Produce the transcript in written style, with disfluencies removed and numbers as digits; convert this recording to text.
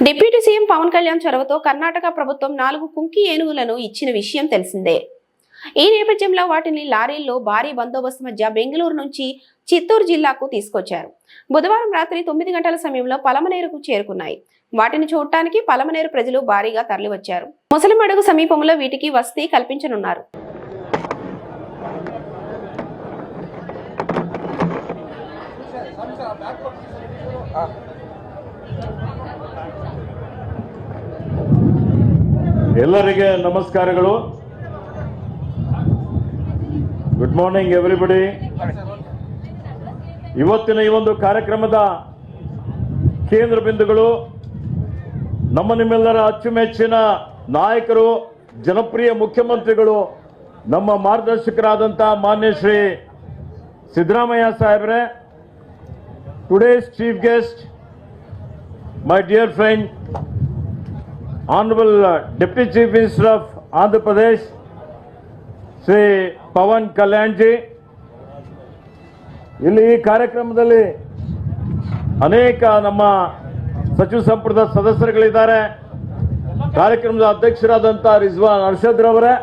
Deputy CM Pawan Kalyan చొరవతో కర్ణాటక ప్రభుత్వం 4 కుంకి ఏనుగులను ఇచ్చిన విషయం తెలిసిందే. ఈ నేపథ్యంలో వాటిని లారీల్లో భారీ బందోబస్తు మధ్య బెంగళూరు నుంచి చిత్తూరు జిల్లాకు తీసుకొచ్చారు. బుధవారం రాత్రి 9 గంటల సమయంలో పలమనేరుకు చేరుకున్నాయి. వాటిని చూడటానికి పలమనేరు ప్రజలు భారీగా తరలివచ్చారు. ముసలిమడుగు సమీపంలో వీటికి వసతి కల్పించనున్నారు. ಎಲ್ಲರಿಗೆ ನಮಸ್ಕಾರಗಳು. Good morning everybody. ಇವತ್ತಿನ ಈ ಒಂದು ಕಾರ್ಯಕ್ರಮದ ಕೇಂದ್ರ ಬಿಂದುಗಳು ನಮ್ಮ ನಿಮ್ಮೆಲ್ಲರ ಅಚ್ಚುಮೆಚ್ಚಿನ ನಾಯಕರು, ಜನಪ್ರಿಯ ಮುಖ್ಯಮಂತ್ರಿಗಳು, ನಮ್ಮ ಮಾರ್ಗದರ್ಶಕರಾದಂಥ ಮಾನ್ಯ ಶ್ರೀ ಸಿದ್ದರಾಮಯ್ಯ ಸಾಹೇಬ್ರೆ. Today's chief guest, my dear friend, Honorable Deputy Chief Minister of Andhra Pradesh, Sri Pawan Kalyan ji. ಇಲ್ಲಿ ಈ ಕಾರ್ಯಕ್ರಮದಲ್ಲಿ ಅನೇಕ ನಮ್ಮ ಸಚಿವ ಸಂಪುಟದ ಸದಸ್ಯರುಗಳಿದ್ದಾರೆ. ಕಾರ್ಯಕ್ರಮದ ಅಧ್ಯಕ್ಷರಾದಂಥ ರಿಜ್ವಾನ್ ಅರ್ಷದ್ ರವರೇ,